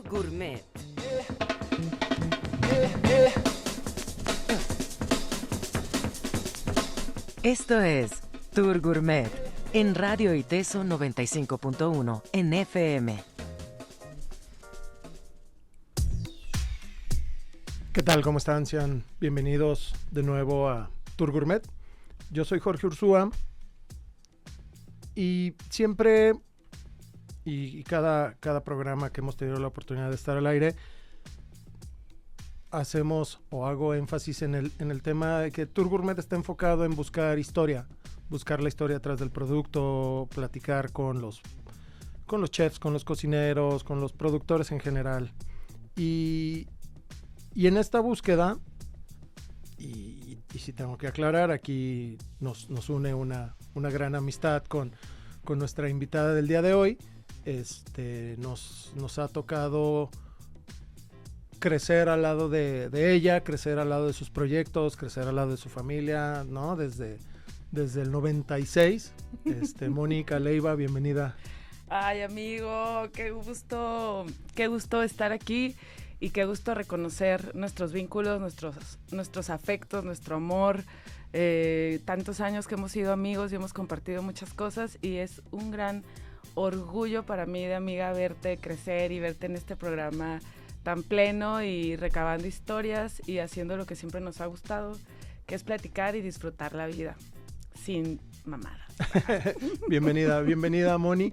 Gourmet. Esto es Tour Gourmet en Radio ITESO 95.1 en FM. ¿Qué tal? ¿Cómo están? Sean bienvenidos de nuevo a Tour Gourmet. Yo soy Jorge Ursúa y siempre y cada programa que hemos tenido la oportunidad de estar al aire hacemos o hago énfasis en el tema de que Tour Gourmet está enfocado en buscar historia, buscar la historia atrás del producto, platicar con los chefs, con los cocineros, con los productores en general. Y en esta búsqueda, y si tengo que aclarar, aquí nos une una gran amistad con nuestra invitada del día de hoy. Nos ha tocado crecer al lado de ella, crecer al lado de sus proyectos, crecer al lado de su familia, ¿no? Desde el 96. Mónica Leiva, bienvenida. Ay, amigo, qué gusto estar aquí y qué gusto reconocer nuestros vínculos, nuestros afectos, nuestro amor. Tantos años que hemos sido amigos y hemos compartido muchas cosas y es un gran orgullo para mí de amiga verte crecer y verte en este programa tan pleno y recabando historias y haciendo lo que siempre nos ha gustado, que es platicar y disfrutar la vida sin mamada. bienvenida Moni.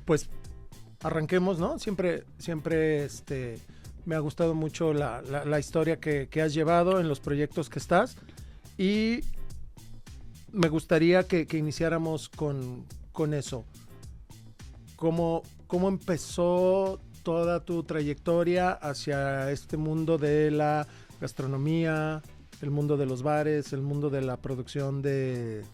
Pues arranquemos, ¿no? Siempre me ha gustado mucho la historia que has llevado en los proyectos que estás y me gustaría que iniciáramos con eso. ¿Cómo empezó toda tu trayectoria hacia este mundo de la gastronomía, el mundo de los bares, el mundo de la producción de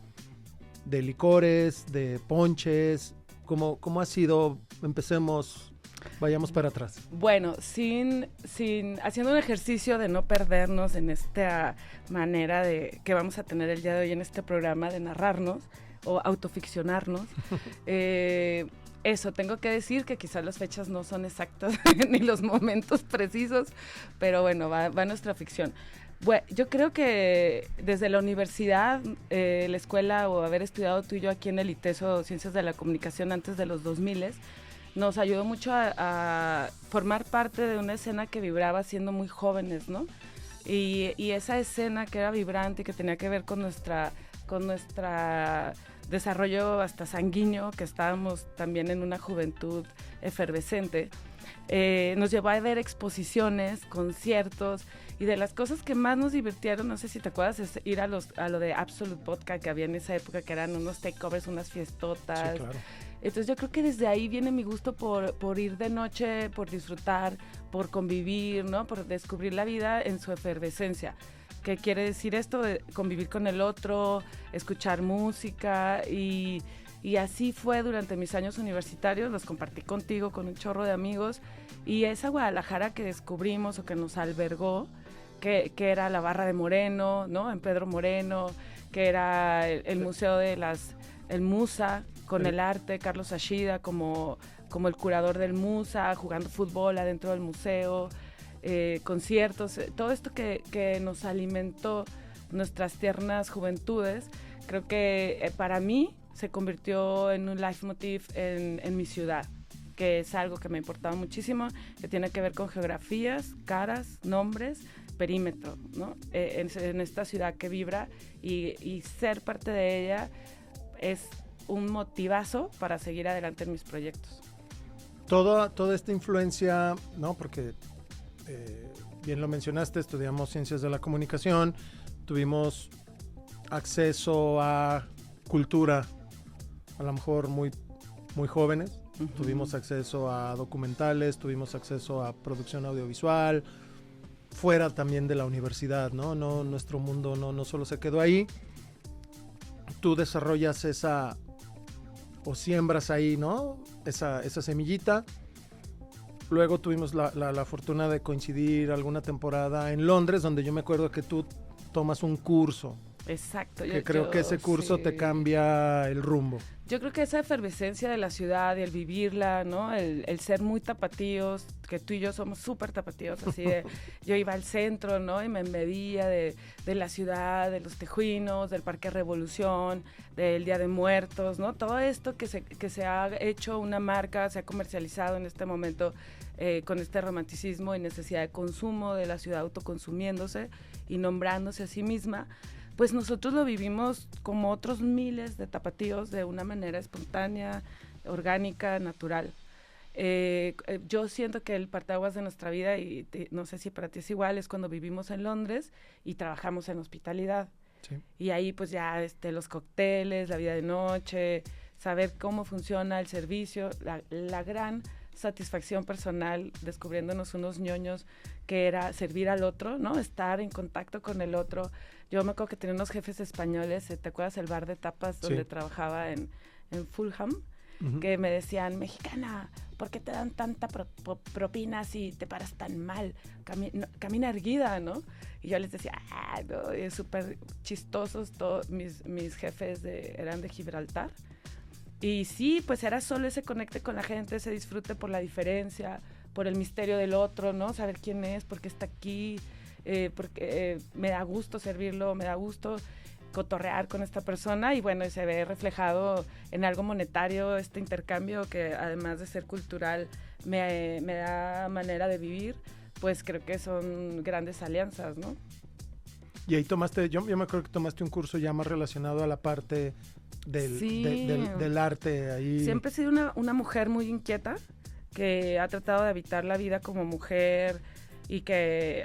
licores, de ponches? ¿Cómo ha sido? Empecemos, vayamos para atrás. Bueno, haciendo un ejercicio de no perdernos en esta manera que vamos a tener el día de hoy en este programa de narrarnos o autoficcionarnos. Eso, tengo que decir que quizás las fechas no son exactas ni los momentos precisos, pero bueno, va nuestra ficción. Bueno, yo creo que desde la universidad, la escuela o haber estudiado tú y yo aquí en el ITESO Ciencias de la Comunicación antes de los 2000 nos ayudó mucho a formar parte de una escena que vibraba siendo muy jóvenes, ¿no? Y esa escena que era vibrante y que tenía que ver con nuestra desarrollo hasta sanguíneo, que estábamos también en una juventud efervescente, nos llevó a ver exposiciones, conciertos, y de las cosas que más nos divirtieron, no sé si te acuerdas, es ir a lo de Absolute Vodka que había en esa época, que eran unos takeovers, unas fiestotas. Sí, claro. Entonces yo creo que desde ahí viene mi gusto por ir de noche, por disfrutar, por convivir, ¿no? Por descubrir la vida en su efervescencia. ¿Qué quiere decir esto? De convivir con el otro, escuchar música y así fue durante mis años universitarios, los compartí contigo, con un chorro de amigos, y esa Guadalajara que descubrimos o que nos albergó, que era la Barra de Moreno, ¿no? En Pedro Moreno, que era el Museo de el Musa, con el arte, Carlos Ashida como el curador del Musa, jugando fútbol adentro del museo, conciertos, todo esto que nos alimentó nuestras tiernas juventudes, creo que para mí se convirtió en un leitmotiv en mi ciudad, que es algo que me importaba muchísimo, que tiene que ver con geografías, caras, nombres, perímetro, ¿no? En esta ciudad que vibra y ser parte de ella es un motivazo para seguir adelante en mis proyectos. Toda esta influencia, ¿no? Porque bien lo mencionaste, estudiamos Ciencias de la Comunicación, tuvimos acceso a cultura, a lo mejor muy, muy jóvenes. Uh-huh. Tuvimos acceso a documentales, tuvimos acceso a producción audiovisual, fuera también de la universidad, ¿no? Nuestro mundo no solo se quedó ahí. Tú desarrollas o siembras ahí, ¿no? Esa semillita. Luego tuvimos la fortuna de coincidir alguna temporada en Londres, donde yo me acuerdo que tú tomas un curso Exacto. Que creo que ese curso te cambia el rumbo. Yo creo que esa efervescencia de la ciudad y el vivirla, ¿no? El ser muy tapatíos, que tú y yo somos súper tapatíos, así de, yo iba al centro, ¿no? Y me embebía de la ciudad, de los tejuinos, del Parque Revolución, del Día de Muertos, ¿no? Todo esto que se ha hecho una marca, se ha comercializado en este momento con este romanticismo y necesidad de consumo de la ciudad autoconsumiéndose y nombrándose a sí misma. Pues nosotros lo vivimos como otros miles de tapatíos de una manera espontánea, orgánica, natural. Yo siento que el parteaguas de nuestra vida, y no sé si para ti es igual, es cuando vivimos en Londres y trabajamos en hospitalidad. Sí. Y ahí pues ya los cócteles, la vida de noche, saber cómo funciona el servicio, la gran satisfacción personal descubriéndonos unos ñoños que era servir al otro, ¿no? Estar en contacto con el otro. Yo me acuerdo que tenía unos jefes españoles, ¿te acuerdas el bar de tapas donde trabajaba en Fulham? Uh-huh. Que me decían, mexicana, ¿por qué te dan tanta propina si te paras tan mal? Camina erguida, ¿no? Y yo les decía, no, es súper chistosos, todos mis jefes eran de Gibraltar. Y sí, pues era solo ese conecte con la gente, ese disfrute por la diferencia, por el misterio del otro, ¿no? Saber quién es, por qué está aquí, porque me da gusto servirlo, me da gusto cotorrear con esta persona y bueno, se ve reflejado en algo monetario este intercambio que además de ser cultural me da manera de vivir, pues creo que son grandes alianzas, ¿no? Y ahí yo me acuerdo que tomaste un curso ya más relacionado a la parte del arte ahí. Siempre he sido una mujer muy inquieta que ha tratado de habitar la vida como mujer y que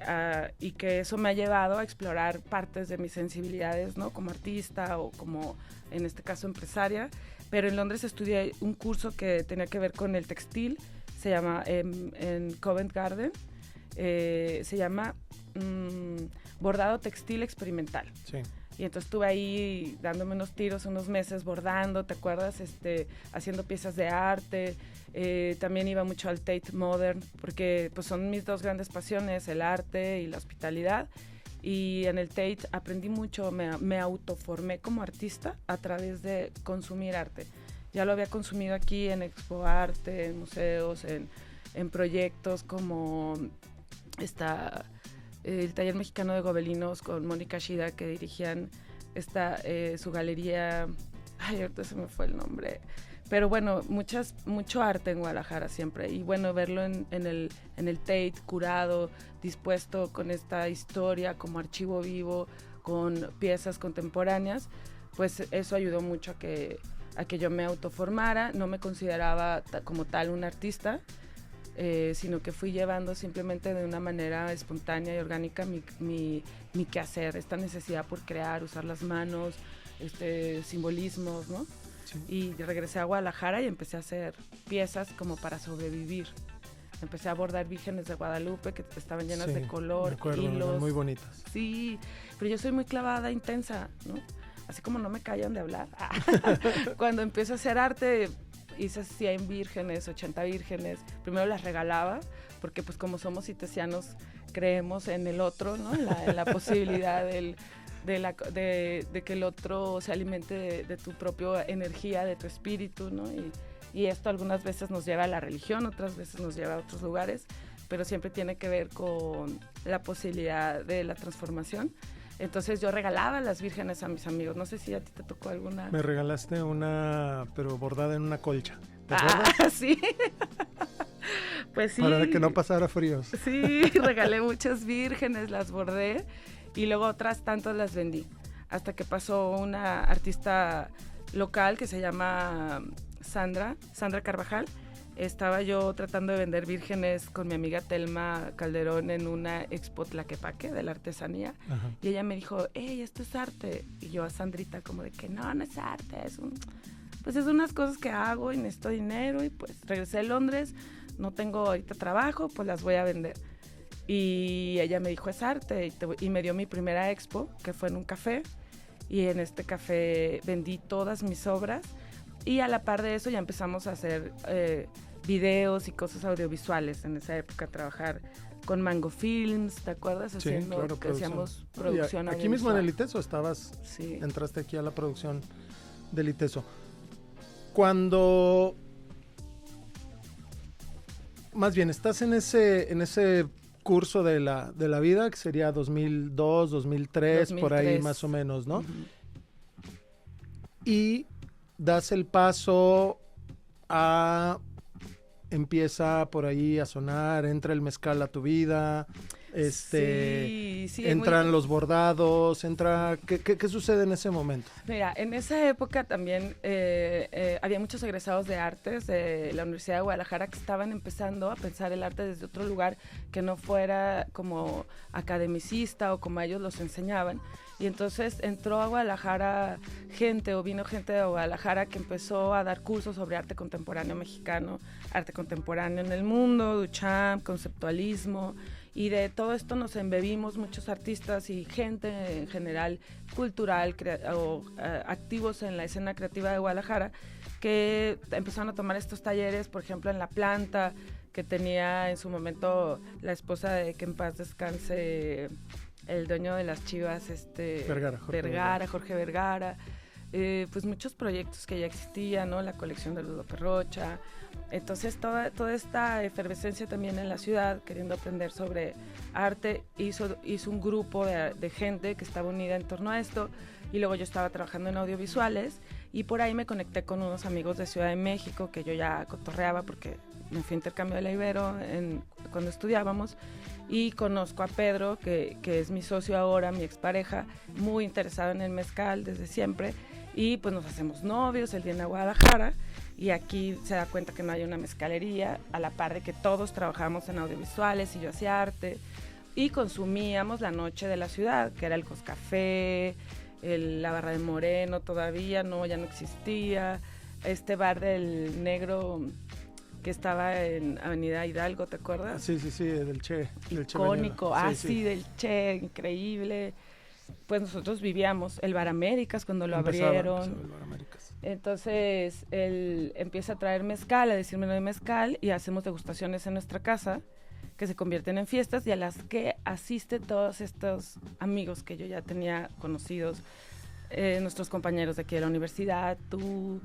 eso me ha llevado a explorar partes de mis sensibilidades, ¿no? Como artista o como, en este caso, empresaria. Pero en Londres estudié un curso que tenía que ver con el textil, se llama, en Covent Garden, se llama bordado textil experimental. Sí. Y entonces estuve ahí dándome unos tiros unos meses bordando, ¿te acuerdas? Haciendo piezas de arte. También iba mucho al Tate Modern, porque pues son mis dos grandes pasiones, el arte y la hospitalidad. Y en el Tate aprendí mucho, me autoformé como artista a través de consumir arte. Ya lo había consumido aquí en Expo Arte, en museos, en proyectos como el Taller Mexicano de Gobelinos con Mónica Shida, que dirigían su galería, ahorita se me fue el nombre, pero bueno, mucho arte en Guadalajara siempre, y bueno, verlo en el Tate, curado, dispuesto con esta historia como archivo vivo, con piezas contemporáneas, pues eso ayudó mucho a que yo me autoformara. No me consideraba como tal un artista, sino que fui llevando simplemente de una manera espontánea y orgánica mi quehacer, esta necesidad por crear, usar las manos, simbolismos, ¿no? Sí. Y regresé a Guadalajara y empecé a hacer piezas como para sobrevivir. Empecé a bordar vírgenes de Guadalupe que estaban llenas de color, me acuerdo, hilos. Muy bonitas. Sí, pero yo soy muy clavada, intensa, ¿no? Así como no me callan de hablar. Cuando empiezo a hacer arte, hice 100 vírgenes, 80 vírgenes. Primero las regalaba, porque pues como somos itesianos, creemos en el otro, ¿no? En la posibilidad de que el otro se alimente de tu propia energía, de tu espíritu, ¿no? Y esto algunas veces nos lleva a la religión, otras veces nos lleva a otros lugares, pero siempre tiene que ver con la posibilidad de la transformación. Entonces yo regalaba las vírgenes a mis amigos. No sé si a ti te tocó alguna. Me regalaste una, pero bordada en una colcha. ¿Te acuerdas? Sí. Pues sí. Para que no pasara fríos. Sí, regalé muchas vírgenes, las bordé y luego otras tantas las vendí. Hasta que pasó una artista local que se llama Sandra Carvajal. Estaba yo tratando de vender vírgenes con mi amiga Telma Calderón en una expo Tlaquepaque de la artesanía. Ajá. Y ella me dijo, hey, esto es arte. Y yo a Sandrita como de que no es arte, pues es unas cosas que hago y necesito dinero. Y pues regresé a Londres, no tengo ahorita trabajo, pues las voy a vender. Y ella me dijo, es arte. Y me dio mi primera expo, que fue en un café. Y en este café vendí todas mis obras. Y a la par de eso ya empezamos a hacer videos y cosas audiovisuales. En esa época trabajar con Mango Films, ¿te acuerdas? Sí, Haciendo, claro, que hacíamos producción aquí mismo en el audiovisual. ITESO estabas, Sí. entraste aquí a la producción del ITESO. Cuando, más bien, estás en ese curso de la vida, que sería 2002, 2003, por ahí 2003. más o menos, ¿no? Ujú. Y das el paso a... Empieza por ahí a sonar, entra el mezcal a tu vida, Sí, entran los bordados, ¿qué sucede en ese momento? Mira, en esa época también había muchos egresados de artes de la Universidad de Guadalajara que estaban empezando a pensar el arte desde otro lugar que no fuera como academicista o como ellos los enseñaban. Y entonces entró a Guadalajara vino gente de Guadalajara que empezó a dar cursos sobre arte contemporáneo mexicano, arte contemporáneo en el mundo, Duchamp, conceptualismo, y de todo esto nos embebimos muchos artistas y gente en general cultural activos en la escena creativa de Guadalajara que empezaron a tomar estos talleres, por ejemplo en La Planta, que tenía en su momento la esposa de que en paz descanse el dueño de las Chivas, Jorge Vergara, pues muchos proyectos que ya existían, ¿no? La colección de Ludo Perrocha. Entonces toda esta efervescencia también en la ciudad, queriendo aprender sobre arte, hizo un grupo de gente que estaba unida en torno a esto, y luego yo estaba trabajando en audiovisuales, y por ahí me conecté con unos amigos de Ciudad de México que yo ya cotorreaba porque me fui a intercambio de la Ibero cuando estudiábamos, y conozco a Pedro, que es mi socio ahora, mi expareja, muy interesado en el mezcal desde siempre, y pues nos hacemos novios, él viene a Guadalajara, y aquí se da cuenta que no hay una mezcalería, a la par de que todos trabajamos en audiovisuales y yo hacía arte, y consumíamos la noche de la ciudad, que era el Coscafé, la Barra de Moreno todavía, ya no existía, este bar del Negro que estaba en Avenida Hidalgo, ¿te acuerdas? Sí, del Che. Icónico, sí. Del Che, increíble. Pues nosotros vivíamos el Bar Américas cuando lo Empezaba abrieron. el Bar Américas. Entonces él empieza a traer mezcal, a decirme de mezcal, y hacemos degustaciones en nuestra casa que se convierten en fiestas y a las que asisten todos estos amigos que yo ya tenía conocidos, nuestros compañeros de aquí de la universidad, tú,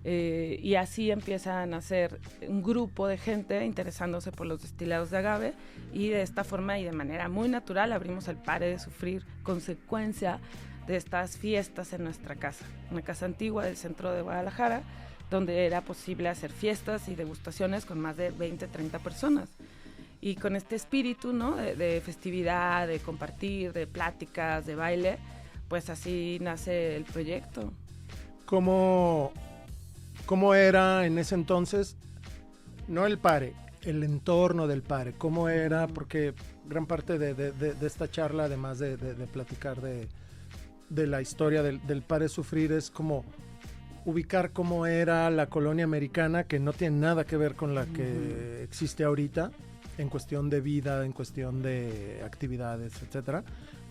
y así empiezan a nacer un grupo de gente interesándose por los destilados de agave, y de esta forma y de manera muy natural abrimos el Pare de Sufrir, consecuencia de estas fiestas en nuestra casa, una casa antigua del centro de Guadalajara, donde era posible hacer fiestas y degustaciones con más de 20, 30 personas. Y con este espíritu, ¿no? de festividad, de compartir, de pláticas, de baile, pues así nace el proyecto. ¿Cómo era en ese entonces, no el Pare, el entorno del Pare? ¿Cómo era? Porque gran parte de esta charla, además de platicar de la historia del Pare Sufrir, es como ubicar cómo era la colonia americana, que no tiene nada que ver con la que existe ahorita, en cuestión de vida, en cuestión de actividades, etcétera.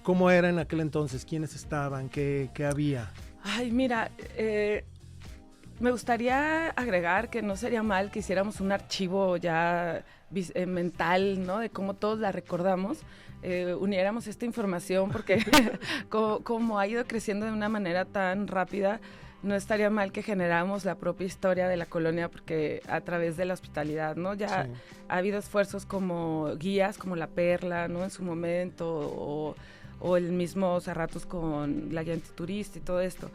¿Cómo era en aquel entonces? ¿Quiénes estaban? ¿Qué había? Ay, mira, me gustaría agregar que no sería mal que hiciéramos un archivo ya mental, ¿no? De cómo todos la recordamos, uniéramos esta información, porque como ha ido creciendo de una manera tan rápida, no estaría mal que generáramos la propia historia de la colonia, porque a través de la hospitalidad, ¿no? Ya Sí. ha habido esfuerzos como guías, como La Perla, ¿no? En su momento, o el mismo Cerratos con la guía antiturista y todo esto.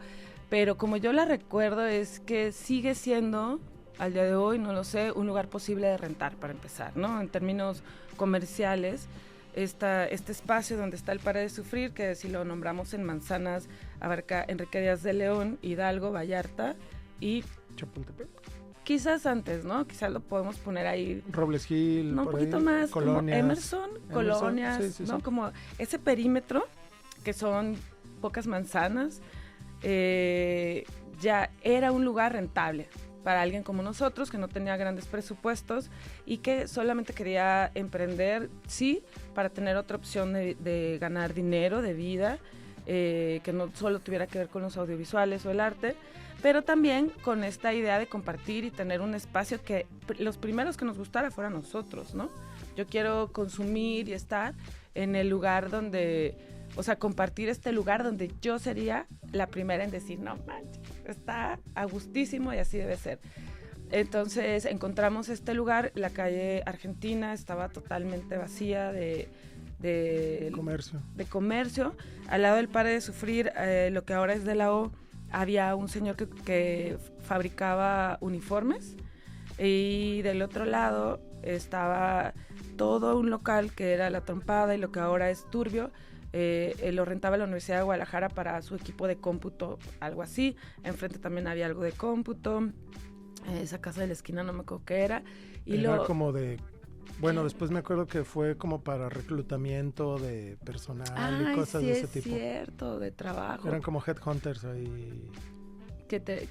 Pero como yo la recuerdo, es que sigue siendo, al día de hoy, no lo sé, un lugar posible de rentar, para empezar, ¿no? En términos comerciales, este espacio donde está el Pare de Sufrir, que si lo nombramos en manzanas, abarca Enrique Díaz de León, Hidalgo, Vallarta y Chapultepec, quizás antes, ¿no? Quizás lo podemos poner ahí, Robles Hill, no, un por poquito ahí, más, colonias, como Emerson, colonias, sí, ¿no? sí. Como ese perímetro, que son pocas manzanas, ya era un lugar rentable para alguien como nosotros, que no tenía grandes presupuestos y que solamente quería emprender, sí, para tener otra opción de ganar dinero, de vida, que no solo tuviera que ver con los audiovisuales o el arte, pero también con esta idea de compartir y tener un espacio que los primeros que nos gustara fueran nosotros, ¿no? Yo quiero consumir y estar en el lugar donde, o sea, compartir este lugar donde yo sería la primera en decir, no manches, está a gustísimo y así debe ser. Entonces encontramos este lugar, la calle Argentina estaba totalmente vacía de comercio. Al lado del Pare de Sufrir, lo que ahora es de la O, había un señor que fabricaba uniformes, y del otro lado estaba todo un local que era La Trompada y lo que ahora es Turbio. Lo rentaba la Universidad de Guadalajara para su equipo de cómputo, algo así. Enfrente también había algo de cómputo. Esa casa de la esquina no me acuerdo qué era. Era como de... Bueno, después me acuerdo que fue como para reclutamiento de personal y cosas de ese tipo. Sí, es cierto, de trabajo. Eran como headhunters ahí.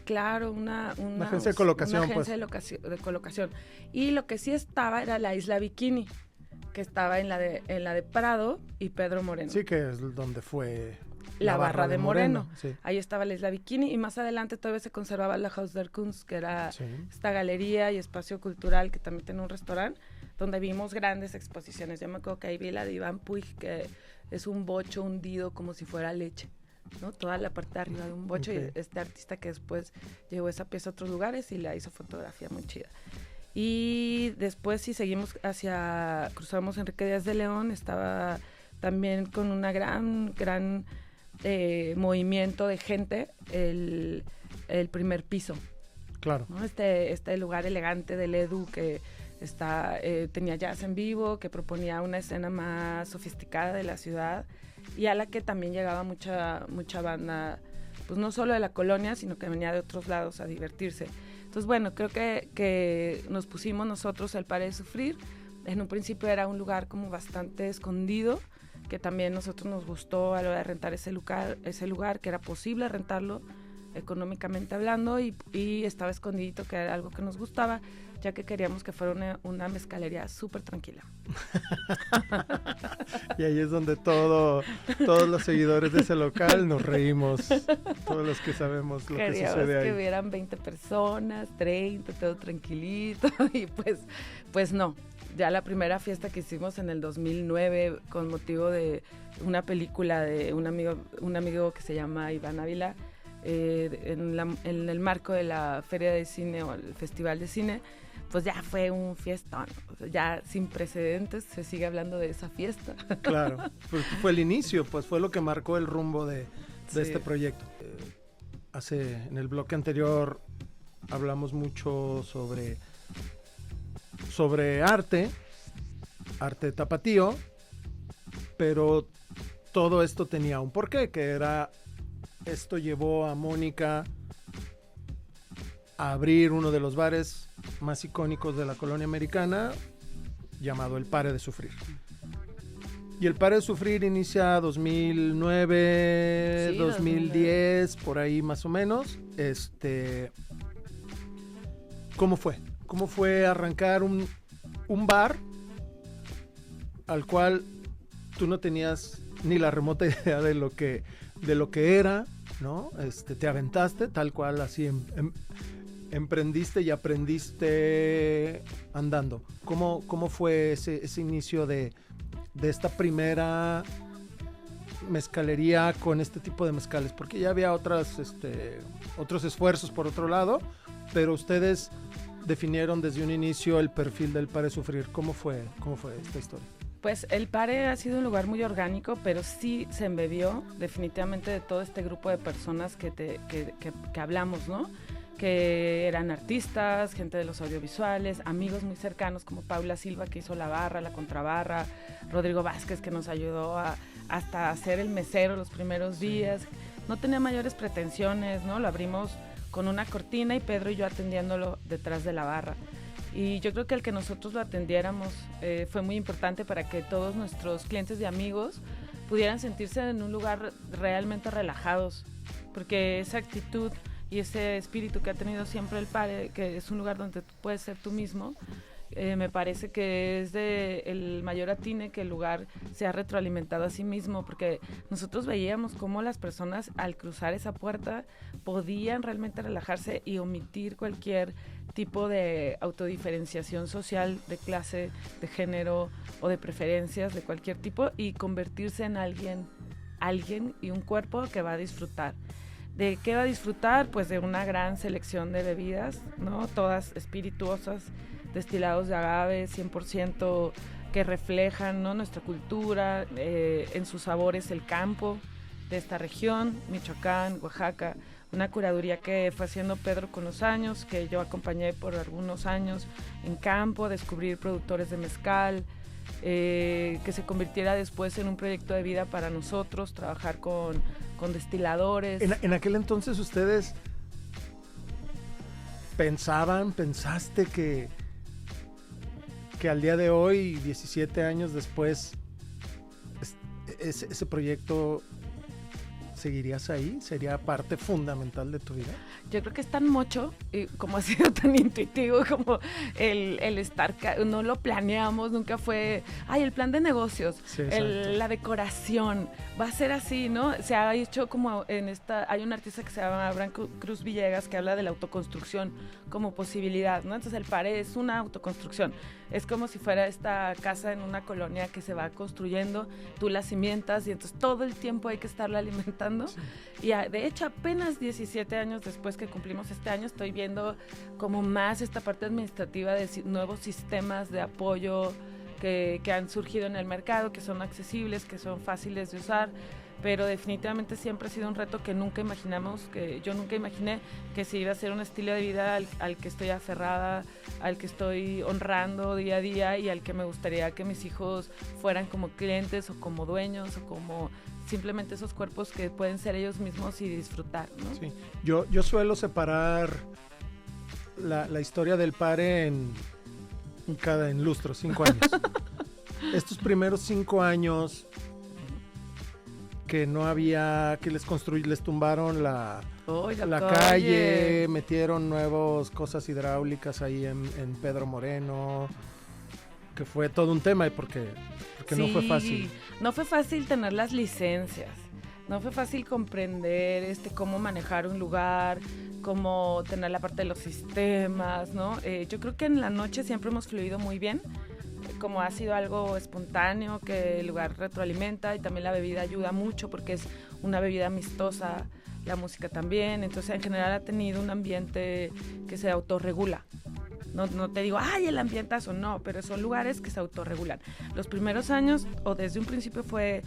Claro, una agencia de colocación. Una agencia de colocación. Y lo que sí estaba era la Isla Bikini, que estaba en la de Prado y Pedro Moreno. Sí, que es donde fue la barra de Moreno. Sí. Ahí estaba la Isla Bikini y más adelante todavía se conservaba la Haus der Kunst, que era esta galería y espacio cultural que también tenía un restaurante donde vimos grandes exposiciones. Yo me acuerdo que ahí vi la de Iván Puig, que es un bocho hundido como si fuera leche, ¿no? Toda la parte de arriba de un bocho. Y este artista que después llevó esa pieza a otros lugares y la hizo fotografía muy chida. Y después si seguimos cruzamos Enrique Díaz de León, estaba también con una gran movimiento de gente el primer piso. Claro. ¿No? Este lugar elegante del Edu que tenía jazz en vivo, que proponía una escena más sofisticada de la ciudad y a la que también llegaba mucha banda, pues no solo de la colonia, sino que venía de otros lados a divertirse. Entonces, bueno, creo que nos pusimos nosotros el Pare de Sufrir. En un principio era un lugar como bastante escondido, que también a nosotros nos gustó a la hora de rentar ese lugar, que era posible rentarlo económicamente hablando, y estaba escondidito, que era algo que nos gustaba, ya que queríamos que fuera una mezcalería súper tranquila. Y ahí es donde todos los seguidores de ese local nos reímos, todos los que sabemos lo que sucede ahí. Queríamos que hubieran 20 personas, 30, todo tranquilito, y pues no. Ya la primera fiesta que hicimos en el 2009 con motivo de una película de un amigo que se llama Iván Ávila, en el marco de la Feria de Cine o el Festival de Cine, pues ya fue un fiestón, ya sin precedentes, se sigue hablando de esa fiesta. Claro, pues fue el inicio, pues fue lo que marcó el rumbo de este proyecto. En el bloque anterior hablamos mucho sobre arte tapatío, pero todo esto tenía un porqué, esto llevó a Mónica a abrir uno de los bares más icónicos de la colonia americana, llamado el Pare de Sufrir. Y el Pare de Sufrir inicia 2009, 2010, por ahí más o menos. ¿Cómo fue? ¿Cómo fue arrancar un bar al cual tú no tenías ni la remota idea de lo que era, ¿no? Te aventaste tal cual, así emprendiste y aprendiste andando. ¿Cómo fue ese inicio de esta primera mezcalería con este tipo de mezcales? Porque ya había otros esfuerzos por otro lado, pero ustedes definieron desde un inicio el perfil del Pare Sufrir. ¿Cómo fue esta historia? Pues el Pare ha sido un lugar muy orgánico, pero sí se embebió definitivamente de todo este grupo de personas que hablamos, ¿no? Que eran artistas, gente de los audiovisuales, amigos muy cercanos como Paula Silva, que hizo la barra, la contrabarra, Rodrigo Vázquez, que nos ayudó hasta hacer el mesero los primeros días. No tenía mayores pretensiones, ¿no? Lo abrimos con una cortina y Pedro y yo atendiéndolo detrás de la barra. Y yo creo que el que nosotros lo atendiéramos fue muy importante para que todos nuestros clientes y amigos pudieran sentirse en un lugar realmente relajados, porque esa actitud y ese espíritu que ha tenido siempre el Pare, que es un lugar donde tú puedes ser tú mismo, me parece que es el mayor atine que el lugar se ha retroalimentado a sí mismo, porque nosotros veíamos cómo las personas al cruzar esa puerta podían realmente relajarse y omitir cualquier tipo de autodiferenciación social, de clase, de género o de preferencias de cualquier tipo, y convertirse en alguien y un cuerpo que va a disfrutar. ¿De qué va a disfrutar? Pues de una gran selección de bebidas, ¿no? Todas espirituosas, destilados de agave, 100% que reflejan, ¿no?, nuestra cultura, en sus sabores el campo de esta región, Michoacán, Oaxaca, una curaduría que fue haciendo Pedro con los años, que yo acompañé por algunos años en campo, descubrir productores de mezcal, que se convirtiera después en un proyecto de vida para nosotros, trabajar con destiladores. En aquel entonces ustedes pensaste que al día de hoy, 17 años después, ese proyecto seguirías ahí, sería parte fundamental de tu vida. Yo creo que es tan mocho, y como ha sido tan intuitivo como el estar, no lo planeamos, nunca fue, el plan de negocios, sí, la decoración, va a ser así, ¿no? Se ha hecho como hay un artista que se llama Abraham Cruz Villegas que habla de la autoconstrucción como posibilidad, ¿no? Entonces el PARE es una autoconstrucción, es como si fuera esta casa en una colonia que se va construyendo, tú la cimientas y entonces todo el tiempo hay que estarla alimentando. Sí. Y de hecho apenas 17 años después que cumplimos este año estoy viendo como más esta parte administrativa de nuevos sistemas de apoyo que han surgido en el mercado, que son accesibles, que son fáciles de usar, pero definitivamente siempre ha sido un reto que nunca imaginamos, que yo nunca imaginé que se iba a ser un estilo de vida al que estoy aferrada, al que estoy honrando día a día y al que me gustaría que mis hijos fueran como clientes o como dueños o como simplemente esos cuerpos que pueden ser ellos mismos y disfrutar, ¿no? Sí. Yo suelo separar la historia del PARE en lustros, 5 años. Estos primeros 5 años que no había, que les tumbaron la calle, metieron nuevas cosas hidráulicas ahí en Pedro Moreno, que fue todo un tema porque sí, no fue fácil. No fue fácil tener las licencias, no fue fácil comprender cómo manejar un lugar, cómo tener la parte de los sistemas, ¿no? Yo creo que en la noche siempre hemos fluido muy bien, como ha sido algo espontáneo, que el lugar retroalimenta y también la bebida ayuda mucho porque es una bebida amistosa, la música también, entonces en general ha tenido un ambiente que se autorregula. No te digo, el ambientazo, no, pero son lugares que se autorregulan. Los primeros años, o desde un principio fue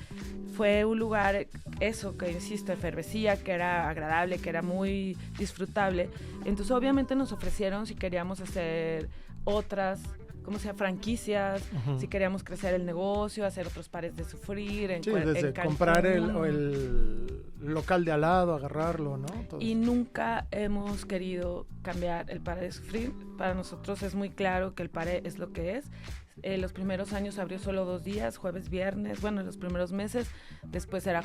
un lugar, eso que insisto, efervescía, que era agradable, que era muy disfrutable. Entonces obviamente nos ofrecieron si queríamos hacer otras, franquicias, uh-huh, si queríamos crecer el negocio, hacer otros pares de sufrir. Desde comprar el local de al lado, agarrarlo, ¿no? Todo. Y nunca hemos querido cambiar el pare de sufrir. Para nosotros es muy claro que el pare es lo que es. Los primeros años abrió solo 2 días, jueves, viernes, los primeros meses, después era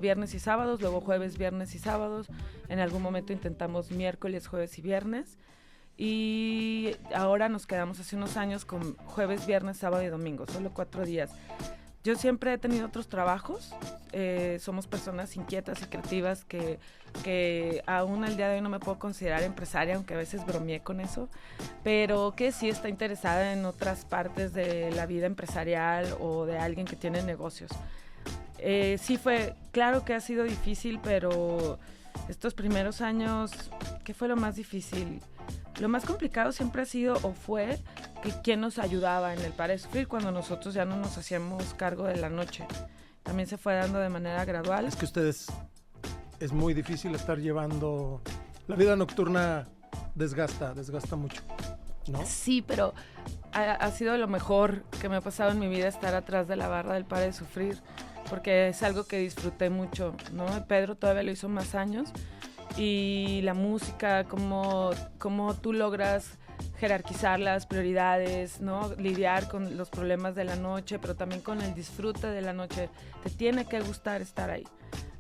viernes y sábados, luego jueves, viernes y sábados, en algún momento intentamos miércoles, jueves y viernes, y ahora nos quedamos hace unos años con jueves, viernes, sábado y domingo, solo 4 días. Yo siempre he tenido otros trabajos, somos personas inquietas y creativas que aún al día de hoy no me puedo considerar empresaria, aunque a veces bromeé con eso, pero que sí está interesada en otras partes de la vida empresarial o de alguien que tiene negocios. Sí fue, claro que ha sido difícil, pero estos primeros años, ¿qué fue lo más difícil? Lo más complicado siempre ha sido o fue que quién nos ayudaba en el pare de sufrir cuando nosotros ya no nos hacíamos cargo de la noche. También se fue dando de manera gradual. Es que ustedes, es muy difícil estar llevando, la vida nocturna desgasta mucho, ¿no? Sí, pero ha sido lo mejor que me ha pasado en mi vida estar atrás de la barra del pare de sufrir, porque es algo que disfruté mucho, ¿no? Pedro todavía lo hizo más años. Y la música, cómo tú logras jerarquizar las prioridades, ¿no? Lidiar con los problemas de la noche, pero también con el disfrute de la noche. Te tiene que gustar estar ahí,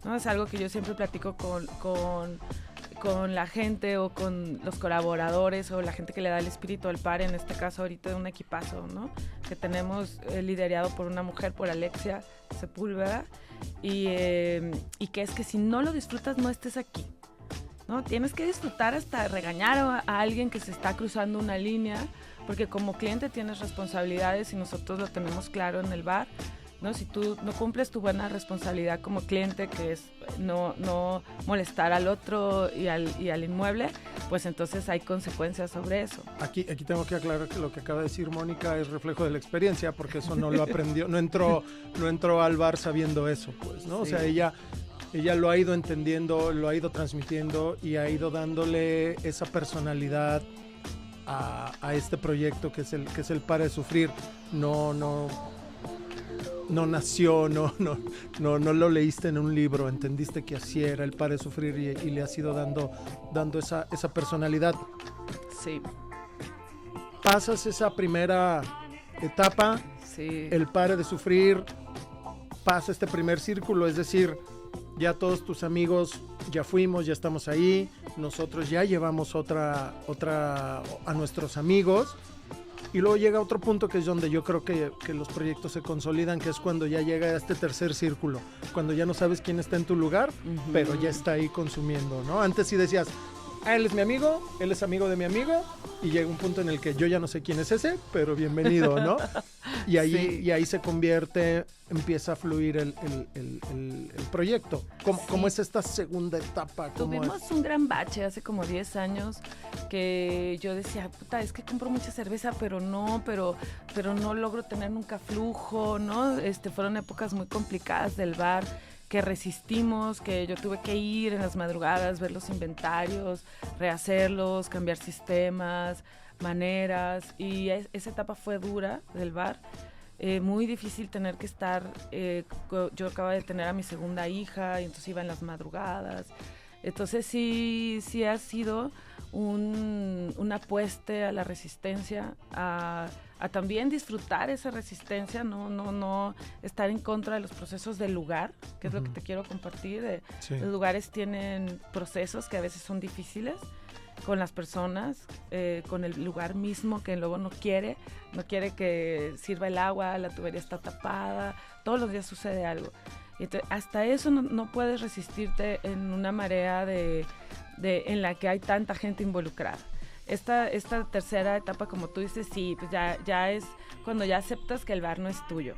¿no? Es algo que yo siempre platico con la gente o con los colaboradores o la gente que le da el espíritu al pare, en este caso ahorita de un equipazo, ¿no? Que tenemos liderado por una mujer, por Alexia Sepúlveda, y que es que si no lo disfrutas no estés aquí. ¿no? Tienes que disfrutar hasta regañar a alguien que se está cruzando una línea, porque como cliente tienes responsabilidades y nosotros lo tenemos claro en el bar, ¿no? Si tú no cumples tu buena responsabilidad como cliente, que es no molestar al otro y al inmueble, pues entonces hay consecuencias sobre eso. Aquí tengo que aclarar que lo que acaba de decir Mónica es reflejo de la experiencia, porque eso no lo aprendió, no entró al bar sabiendo eso, pues, ¿no? Sí. O sea, ella lo ha ido entendiendo, lo ha ido transmitiendo y ha ido dándole esa personalidad a este proyecto que es el Pare de Sufrir. No nació, no lo leíste en un libro, entendiste que así era el Pare de Sufrir y le has ido dando esa personalidad. Sí. Pasas esa primera etapa, sí. El Pare de Sufrir, pasa este primer círculo, es decir, ya todos tus amigos ya fuimos, ya estamos ahí, nosotros ya llevamos otra a nuestros amigos. Y luego llega otro punto que es donde yo creo que los proyectos se consolidan, que es cuando ya llega este tercer círculo, cuando ya no sabes quién está en tu lugar, pero ya está ahí consumiendo, ¿no? Antes sí decías, él es mi amigo, él es amigo de mi amigo, y llega un punto en el que yo ya no sé quién es ese, pero bienvenido, ¿no? Y ahí se convierte, empieza a fluir el proyecto. ¿Cómo es esta segunda etapa? Tuvimos un gran bache hace como 10 años que yo decía, puta, es que compro mucha cerveza, pero no logro tener nunca flujo, ¿no? Fueron épocas muy complicadas del bar, que resistimos, que yo tuve que ir en las madrugadas, ver los inventarios, rehacerlos, cambiar sistemas, maneras, y esa etapa fue dura del bar. Muy difícil tener que estar, yo acababa de tener a mi segunda hija y entonces iba en las madrugadas. Entonces sí ha sido una apuesta a la resistencia, a también disfrutar esa resistencia, no estar en contra de los procesos del lugar, que es lo que te quiero compartir. Sí. Los lugares tienen procesos que a veces son difíciles con las personas, con el lugar mismo que luego no quiere que sirva el agua, la tubería está tapada, todos los días sucede algo. Entonces, hasta eso no puedes resistirte en una marea en la que hay tanta gente involucrada. Esta tercera etapa, como tú dices, sí, pues ya es cuando ya aceptas que el bar no es tuyo,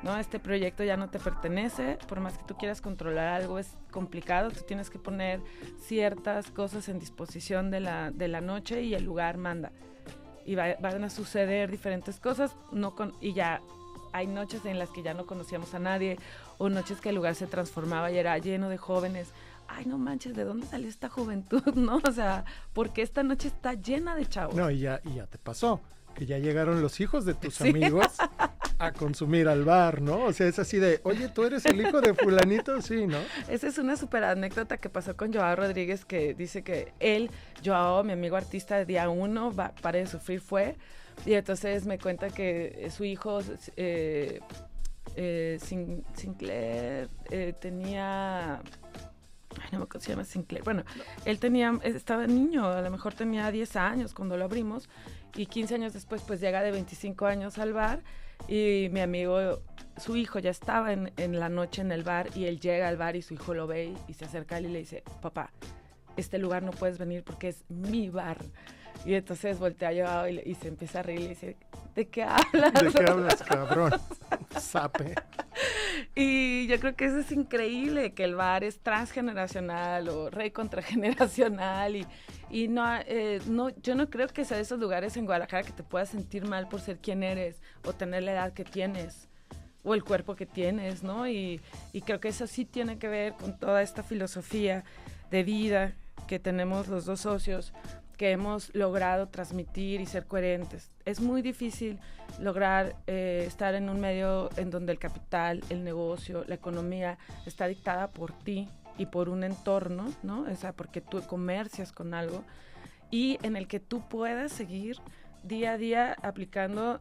¿no? Este proyecto ya no te pertenece, por más que tú quieras controlar algo es complicado, tú tienes que poner ciertas cosas en disposición de la noche y el lugar manda. Y van a suceder diferentes cosas, y ya hay noches en las que ya no conocíamos a nadie, o noches que el lugar se transformaba y era lleno de jóvenes. Ay, no manches, ¿de dónde salió esta juventud? ¿No? O sea, porque esta noche está llena de chavos. No, y ya te pasó, que ya llegaron los hijos de tus amigos a consumir al bar, ¿no? O sea, es así de, oye, ¿tú eres el hijo de fulanito? Sí, ¿no? Esa es una súper anécdota que pasó con Joao Rodríguez, que dice que Joao, mi amigo artista de día 1, Pare de Sufrir fue, y entonces me cuenta que su hijo, Sinclair, tenía... Ay, no me acuerdo si se llama Sinclair. Bueno, él estaba niño, a lo mejor tenía 10 años cuando lo abrimos, y 15 años después pues llega de 25 años al bar, y mi amigo, su hijo ya estaba en la noche en el bar, y él llega al bar y su hijo lo ve y se acerca a él y le dice, papá, este lugar no puedes venir porque es mi bar. Y entonces voltea yo y se empieza a reír y le dice, ¿de qué hablas? ¿De qué hablas, cabrón? Sape. Y yo creo que eso es increíble, que el bar es transgeneracional o recontrageneracional y yo no creo que sea de esos lugares en Guadalajara que te puedas sentir mal por ser quien eres o tener la edad que tienes o el cuerpo que tienes, ¿no? Y creo que eso sí tiene que ver con toda esta filosofía de vida que tenemos los dos socios, que hemos logrado transmitir y ser coherentes. Es muy difícil lograr estar en un medio en donde el capital, el negocio, la economía está dictada por ti y por un entorno, ¿no? O sea, porque tú comercias con algo y en el que tú puedas seguir día a día aplicando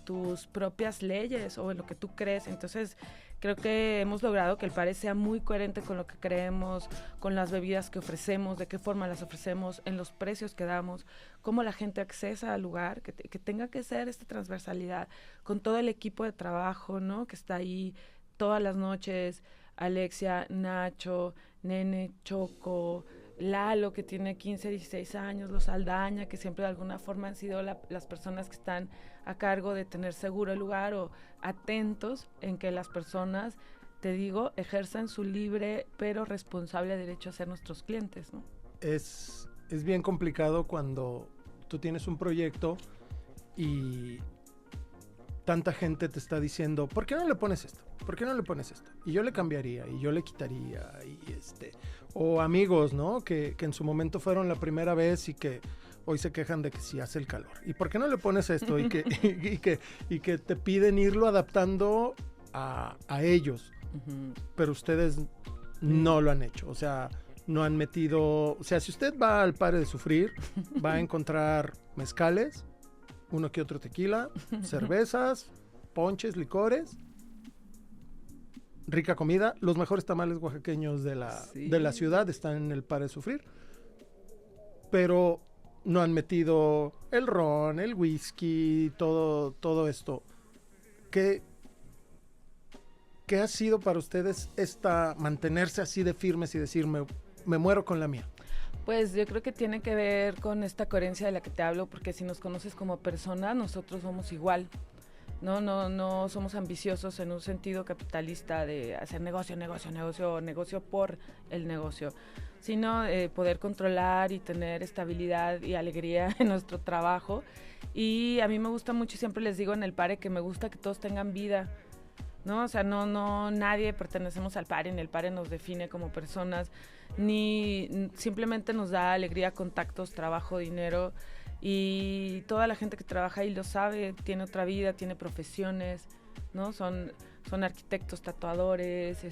tus propias leyes o en lo que tú crees. Entonces, creo que hemos logrado que el Pare sea muy coherente con lo que creemos, con las bebidas que ofrecemos, de qué forma las ofrecemos, en los precios que damos, cómo la gente accesa al lugar, que tenga que ser esta transversalidad, con todo el equipo de trabajo, ¿no? Que está ahí todas las noches, Alexia, Nacho, Nene, Choco, Lalo, que tiene 15, 16 años, los Aldaña, que siempre de alguna forma han sido las personas que están a cargo de tener seguro el lugar o atentos en que las personas, te digo, ejerzan su libre pero responsable derecho a ser nuestros clientes, ¿no? Es bien complicado cuando tú tienes un proyecto y tanta gente te está diciendo, ¿por qué no le pones esto? ¿Por qué no le pones esto? Y yo le cambiaría, y yo le quitaría, o amigos, ¿no? Que en su momento fueron la primera vez y que hoy se quejan de que sí hace el calor. ¿Y por qué no le pones esto? Y que te piden irlo adaptando a ellos. Uh-huh. Pero ustedes no lo han hecho. O sea, no han metido... O sea, si usted va al Pare de Sufrir, va a encontrar mezcales, uno que otro tequila, cervezas, ponches, licores, rica comida. Los mejores tamales oaxaqueños de la ciudad están en el Pare de Sufrir. Pero no han metido el ron, el whisky, todo esto. ¿Qué ha sido para ustedes mantenerse así de firmes y decir, me muero con la mía? Pues yo creo que tiene que ver con esta coherencia de la que te hablo, porque si nos conoces como persona, nosotros somos igual. No somos ambiciosos en un sentido capitalista de hacer negocio por el negocio, sino poder controlar y tener estabilidad y alegría en nuestro trabajo. Y a mí me gusta mucho, y siempre les digo en el Pare que me gusta que todos tengan vida, ¿no? O sea, no nadie pertenecemos al Pare, ni el Pare nos define como personas, ni simplemente nos da alegría, contactos, trabajo, dinero, y toda la gente que trabaja ahí lo sabe, tiene otra vida, tiene profesiones, ¿no? Son arquitectos, tatuadores,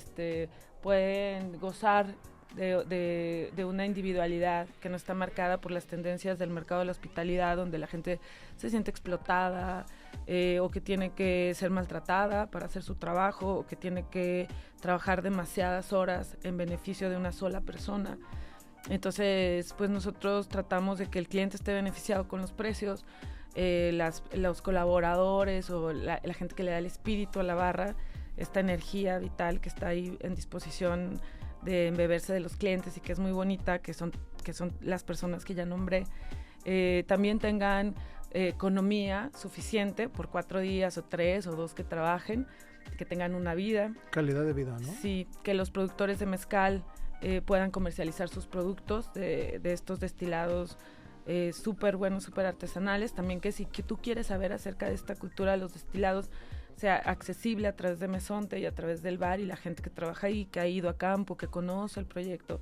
pueden gozar de una individualidad que no está marcada por las tendencias del mercado de la hospitalidad, donde la gente se siente explotada, o que tiene que ser maltratada para hacer su trabajo, o que tiene que trabajar demasiadas horas en beneficio de una sola persona. Entonces, pues nosotros tratamos de que el cliente esté beneficiado con los precios, los colaboradores o la gente que le da el espíritu a la barra, esta energía vital que está ahí en disposición de embeberse de los clientes y que es muy bonita, que son las personas que ya nombré, también tengan economía suficiente por 4 días o 3 o 2 que trabajen, que tengan una vida. Calidad de vida, ¿no? Sí, que los productores de mezcal puedan comercializar sus productos de estos destilados súper buenos, súper artesanales. También que si que tú quieres saber acerca de esta cultura de los destilados, sea accesible a través de Mesonte y a través del bar y la gente que trabaja ahí, que ha ido a campo, que conoce el proyecto.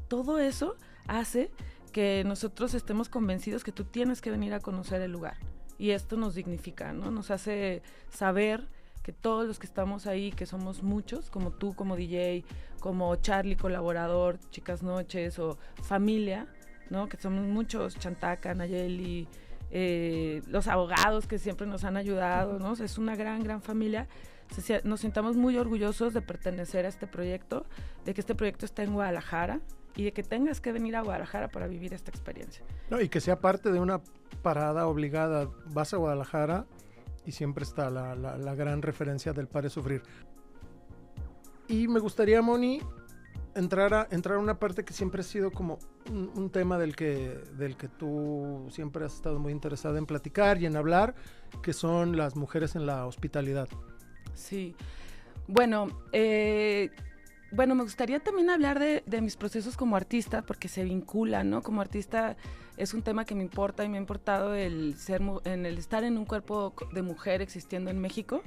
Todo eso hace que nosotros estemos convencidos que tú tienes que venir a conocer el lugar. Y esto nos dignifica, ¿no? Nos hace saber que todos los que estamos ahí, que somos muchos, como tú, como DJ, como Charlie, colaborador, Chicas Noches, o familia, ¿no? Que somos muchos, Chantaca, Nayeli, los abogados que siempre nos han ayudado, ¿no? Es una gran familia. Nos sintamos muy orgullosos de pertenecer a este proyecto, de que este proyecto está en Guadalajara y de que tengas que venir a Guadalajara para vivir esta experiencia. No, y que sea parte de una parada obligada. Vas a Guadalajara y siempre está la gran referencia del Pare Sufrir. Y me gustaría, Moni, entrar a una parte que siempre ha sido como un tema del que tú siempre has estado muy interesada en platicar y en hablar, que son las mujeres en la hospitalidad. Sí, bueno, me gustaría también hablar de mis procesos como artista, porque se vinculan, ¿no? Como artista es un tema que me importa y me ha importado el estar en un cuerpo de mujer existiendo en México,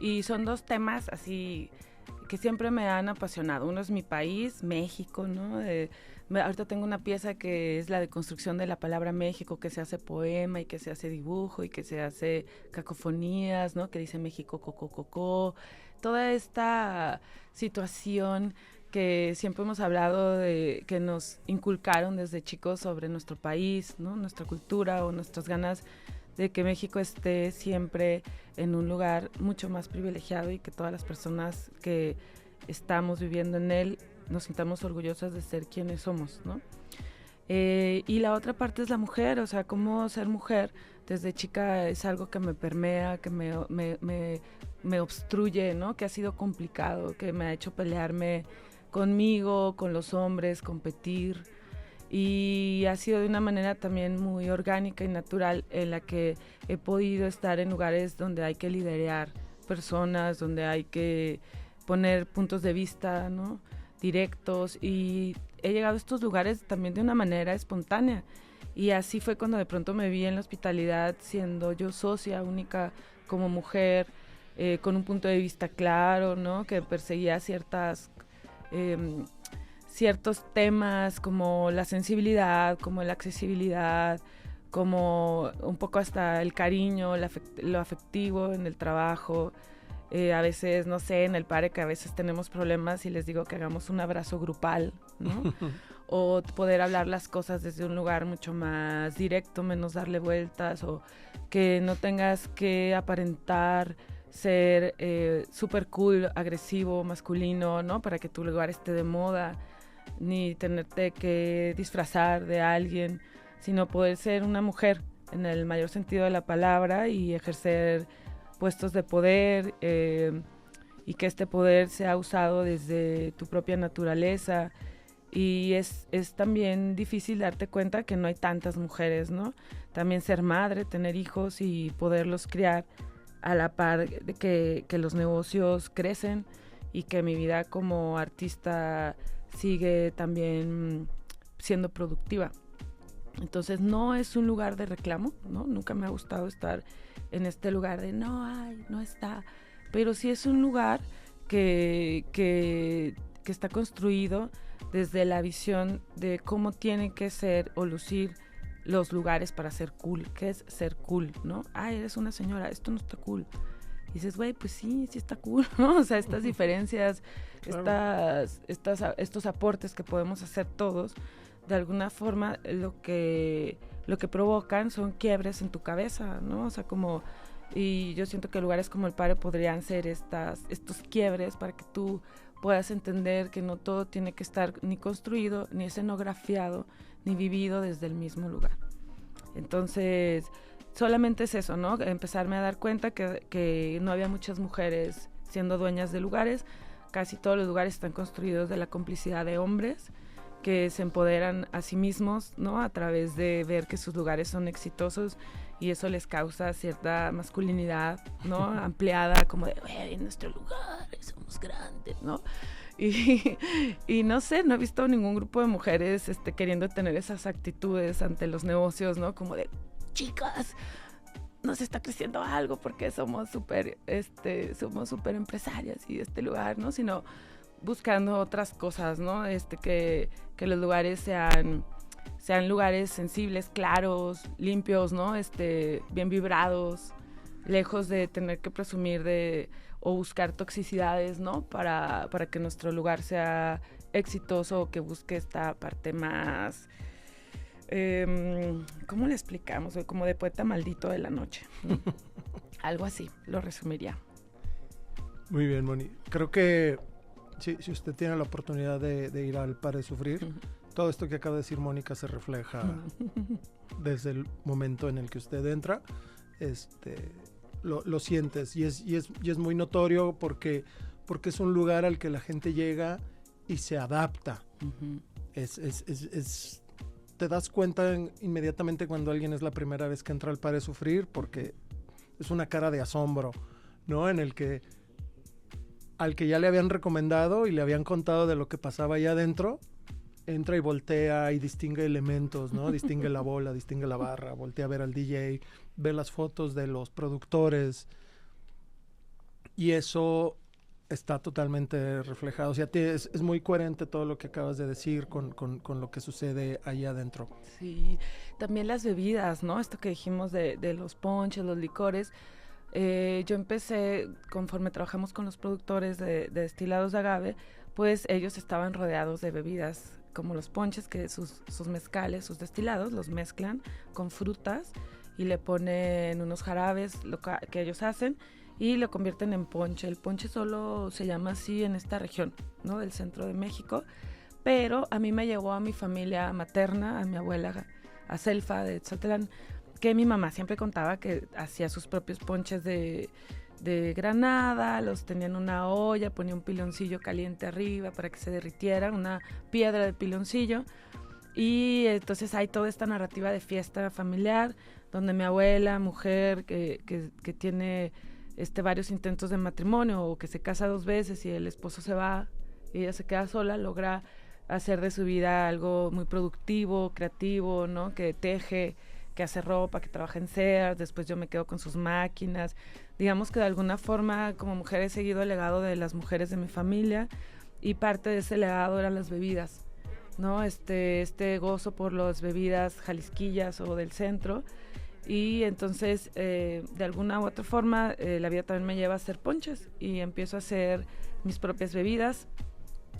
y son 2 temas así que siempre me han apasionado. Uno es mi país, México, ¿no? Ahorita tengo una pieza que es la deconstrucción de la palabra México, que se hace poema y que se hace dibujo y que se hace cacofonías, ¿no? Que dice México, coco. Toda esta situación que siempre hemos hablado de que nos inculcaron desde chicos sobre nuestro país, ¿no? Nuestra cultura o nuestras ganas de que México esté siempre en un lugar mucho más privilegiado y que todas las personas que estamos viviendo en él nos sintamos orgullosas de ser quienes somos, ¿no? Y la otra parte es la mujer, o sea, cómo ser mujer desde chica es algo que me permea, que me obstruye, ¿no? Que ha sido complicado, que me ha hecho pelearme conmigo, con los hombres, competir. y ha sido de una manera también muy orgánica y natural en la que he podido estar en lugares donde hay que liderar personas, donde hay que poner puntos de vista, ¿no?, directos, y he llegado a estos lugares también de una manera espontánea, y así fue cuando de pronto me vi en la hospitalidad siendo yo socia única como mujer, con un punto de vista claro, ¿no?, que perseguía ciertos temas como la sensibilidad, como la accesibilidad, como un poco hasta el cariño, lo afectivo en el trabajo. A veces, no sé, en el pare que a veces tenemos problemas y les digo que hagamos un abrazo grupal, ¿no? O poder hablar las cosas desde un lugar mucho más directo, menos darle vueltas, o que no tengas que aparentar ser súper cool, agresivo, masculino, ¿no?, para que tu lugar esté de moda, ni tenerte que disfrazar de alguien, sino poder ser una mujer en el mayor sentido de la palabra y ejercer puestos de poder, y que este poder sea usado desde tu propia naturaleza. Y es también difícil darte cuenta que no hay tantas mujeres, ¿no? También ser madre, tener hijos y poderlos criar a la par de que los negocios crecen y que mi vida como artista sigue también siendo productiva. Entonces no es un lugar de reclamo, ¿no? Nunca me ha gustado estar en este lugar de no está, pero sí es un lugar que está construido desde la visión de cómo tienen que ser o lucir los lugares para ser cool. ¿Qué es ser cool, no? Eres una señora, esto no está cool. Y dices, güey, pues sí está cool, ¿no? O sea, estas diferencias, claro, estos aportes que podemos hacer todos, de alguna forma lo que provocan son quiebres en tu cabeza, ¿no? O sea, y yo siento que lugares como el Pare podrían ser estos quiebres para que tú puedas entender que no todo tiene que estar ni construido, ni escenografiado, ni vivido desde el mismo lugar. Entonces, solamente es eso, ¿no? Empezarme a dar cuenta que no había muchas mujeres siendo dueñas de lugares. Casi todos los lugares están construidos de la complicidad de hombres que se empoderan a sí mismos, ¿no?, a través de ver que sus lugares son exitosos, y eso les causa cierta masculinidad, ¿no?, ampliada, como de, en nuestro lugar somos grandes, ¿no? Y no sé, no he visto ningún grupo de mujeres queriendo tener esas actitudes ante los negocios, ¿no?, como de, chicas, nos está creciendo algo porque somos súper empresarias y este lugar, ¿no?, sino buscando otras cosas, ¿no? Que los lugares sean lugares sensibles, claros, limpios, ¿no? Bien vibrados, lejos de tener que presumir o buscar toxicidades, ¿no? Para que nuestro lugar sea exitoso, o que busque esta parte más, ¿cómo le explicamos? Como de poeta maldito de la noche, ¿no? Algo así, lo resumiría. Muy bien, Moni. Creo que si usted tiene la oportunidad de ir al Pare Sufrir, todo esto que acaba de decir Mónica se refleja desde el momento en el que usted entra. Lo sientes, y es muy notorio porque es un lugar al que la gente llega y se adapta. Uh-huh. Te das cuenta inmediatamente cuando alguien es la primera vez que entra al Pare Sufrir, porque es una cara de asombro, ¿no? En el que al que ya le habían recomendado y le habían contado de lo que pasaba allá adentro, entra y voltea y distingue elementos, ¿no? Distingue la bola, distingue la barra, voltea a ver al DJ, ve las fotos de los productores, y eso está totalmente reflejado. O sea, es muy coherente todo lo que acabas de decir con lo que sucede allá adentro. Sí, también las bebidas, ¿no? Esto que dijimos de los ponches, los licores. Yo empecé, conforme trabajamos con los productores de destilados de agave, pues ellos estaban rodeados de bebidas como los ponches, que sus mezcales, sus destilados, los mezclan con frutas y le ponen unos jarabes que ellos hacen y lo convierten en ponche. El ponche solo se llama así en esta región, ¿no?, del centro de México, pero a mí me llevó a mi familia materna, a mi abuela, a Selfa de Tzotlán, que mi mamá siempre contaba que hacía sus propios ponches de granada, los tenía en una olla, ponía un piloncillo caliente arriba para que se derritiera, una piedra de piloncillo, Y entonces hay toda esta narrativa de fiesta familiar, donde mi abuela, mujer que tiene varios intentos de matrimonio o que se casa 2 veces y el esposo se va y ella se queda sola, logra hacer de su vida algo muy productivo, creativo, ¿no? Que teje, que hace ropa, que trabaja en Sears, después yo me quedo con sus máquinas. Digamos que de alguna forma como mujer he seguido el legado de las mujeres de mi familia y parte de ese legado eran las bebidas, ¿no? Este gozo por las bebidas jalisquillas o del centro. Y entonces, de alguna u otra forma, la vida también me lleva a hacer ponches y empiezo a hacer mis propias bebidas.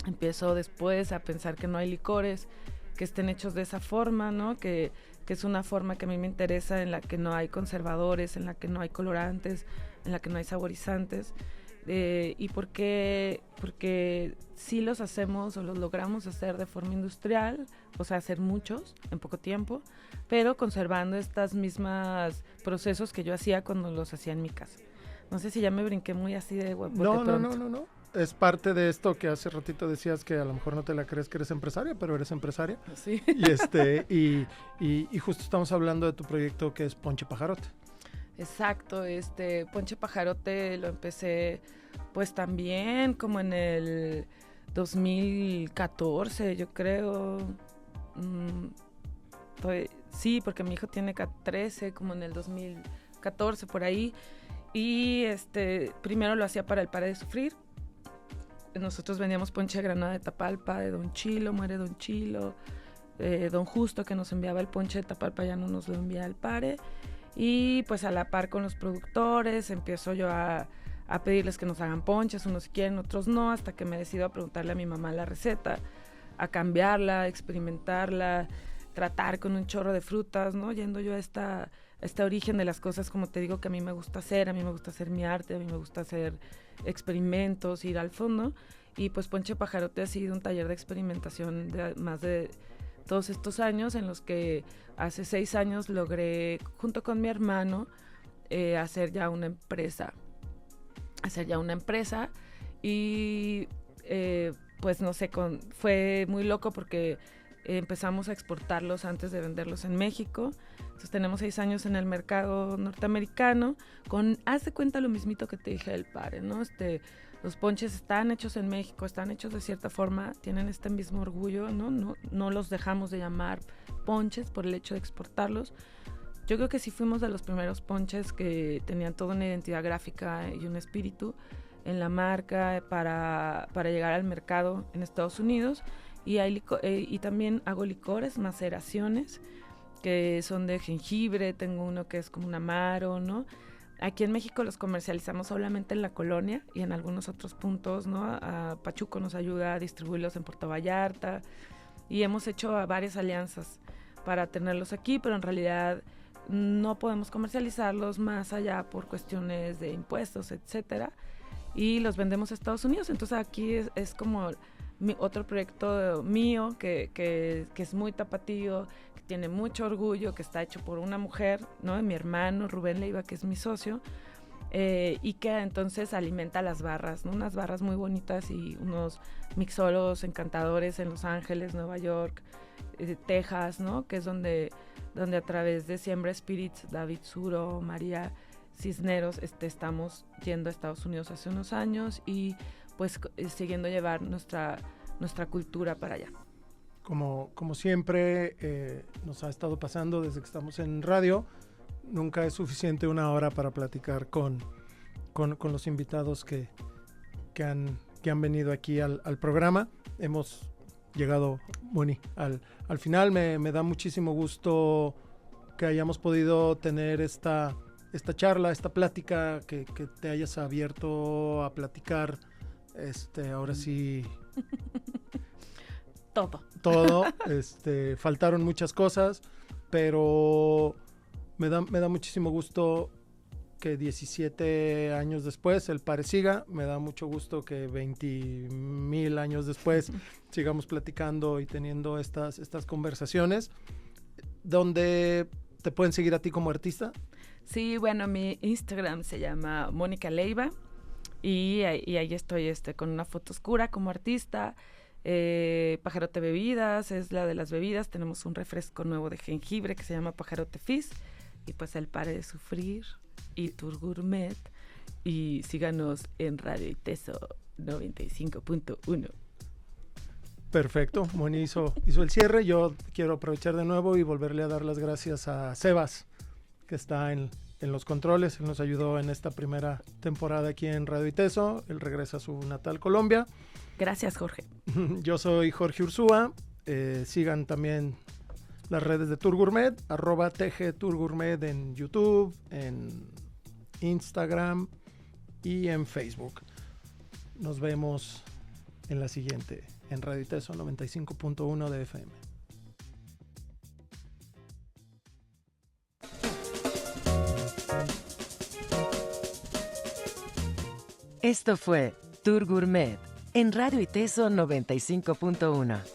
Empiezo después a pensar que no hay licores que estén hechos de esa forma, ¿no? Que es una forma que a mí me interesa, en la que no hay conservadores, en la que no hay colorantes, en la que no hay saborizantes. ¿Y por qué? Porque sí los hacemos o los logramos hacer de forma industrial, o sea, hacer muchos en poco tiempo, pero conservando estas mismas procesos que yo hacía cuando los hacía en mi casa. No sé si ya me brinqué muy así de huevo. No. Es parte de esto que hace ratito decías que a lo mejor no te la crees que eres empresaria, pero eres empresaria. Sí. Y justo estamos hablando de tu proyecto que es Ponche Pajarote. Exacto, Ponche Pajarote lo empecé pues también como en el 2014, yo creo. Sí, porque mi hijo tiene 13, como en el 2014 por ahí. Y primero lo hacía para el Pare de Sufrir. Nosotros vendíamos ponche de granada de Tapalpa, de Don Chilo, muere Don Chilo, Don Justo, que nos enviaba el ponche de Tapalpa, ya no nos lo envía el Pare. Y pues a la par con los productores empiezo yo a pedirles que nos hagan ponches, unos quieren, otros no, hasta que me decido a preguntarle a mi mamá la receta, a cambiarla, a experimentarla, tratar con un chorro de frutas, ¿no? Yendo yo a este origen de las cosas, como te digo, que a mí me gusta hacer mi arte, a mí me gusta hacer experimentos, ir al fondo. Y pues Ponche Pajarote ha sido un taller de experimentación de más de todos estos años, en los que hace 6 años logré, junto con mi hermano, hacer ya una empresa. Y pues no sé, fue muy loco porque empezamos a exportarlos antes de venderlos en México. Entonces tenemos 6 años en el mercado norteamericano, haz de cuenta lo mismito que te dije del Pare, ¿no? Los ponches están hechos en México, están hechos de cierta forma, tienen este mismo orgullo, ¿no? No los dejamos de llamar ponches por el hecho de exportarlos. Yo creo que sí fuimos de los primeros ponches que tenían toda una identidad gráfica y un espíritu en la marca para llegar al mercado en Estados Unidos. Y también hago licores, maceraciones, que son de jengibre, tengo uno que es como un amaro, ¿no? Aquí en México los comercializamos solamente en la colonia y en algunos otros puntos, ¿no? A Pachuco nos ayuda a distribuirlos en Puerto Vallarta y hemos hecho varias alianzas para tenerlos aquí, pero en realidad no podemos comercializarlos más allá por cuestiones de impuestos, etcétera, y los vendemos a Estados Unidos. Entonces aquí es como otro proyecto mío que es muy tapatío, que tiene mucho orgullo, que está hecho por una mujer, ¿no? Mi hermano Rubén Leiva, que es mi socio, y que entonces alimenta las barras, ¿no? Unas barras muy bonitas y unos mixólogos encantadores en Los Ángeles, Nueva York, Texas, ¿no? Que es donde a través de Siembra Spirits, David Suro, María Cisneros, estamos yendo a Estados Unidos hace unos años y pues siguiendo llevar nuestra cultura para allá. Como siempre nos ha estado pasando desde que estamos en radio, nunca es suficiente una hora para platicar con los invitados que han venido aquí al programa. Hemos llegado, Moni, al final. Me da muchísimo gusto que hayamos podido tener esta charla, esta plática, que te hayas abierto a platicar. Ahora sí. Todo. Faltaron muchas cosas, pero me da muchísimo gusto que 17 años después el Pare siga. Me da mucho gusto que 20,000 años después sigamos platicando y teniendo estas conversaciones. ¿Dónde te pueden seguir a ti como artista? Sí, bueno, mi Instagram se llama Mónica Leiva y ahí estoy con una foto oscura como artista. Pajarote Bebidas es la de las bebidas. Tenemos un refresco nuevo de jengibre que se llama Pajarote Fizz. Y pues el Pare de Sufrir y Tour Gourmet. Y síganos en Radio Iteso 95.1. Perfecto, Moni hizo el cierre. Yo quiero aprovechar de nuevo y volverle a dar las gracias a Sebas, que está en los controles. Él nos ayudó en esta primera temporada aquí en Radio Iteso. Él regresa a su natal Colombia. Gracias, Jorge. Yo soy Jorge Ursúa. Sigan también las redes de Tour Gourmet, @TG Tour Gourmet en YouTube, en Instagram y en Facebook. Nos vemos en la siguiente, en Radio Iteso 95.1 de FM. Esto fue Tour Gourmet en Radio Iteso 95.1.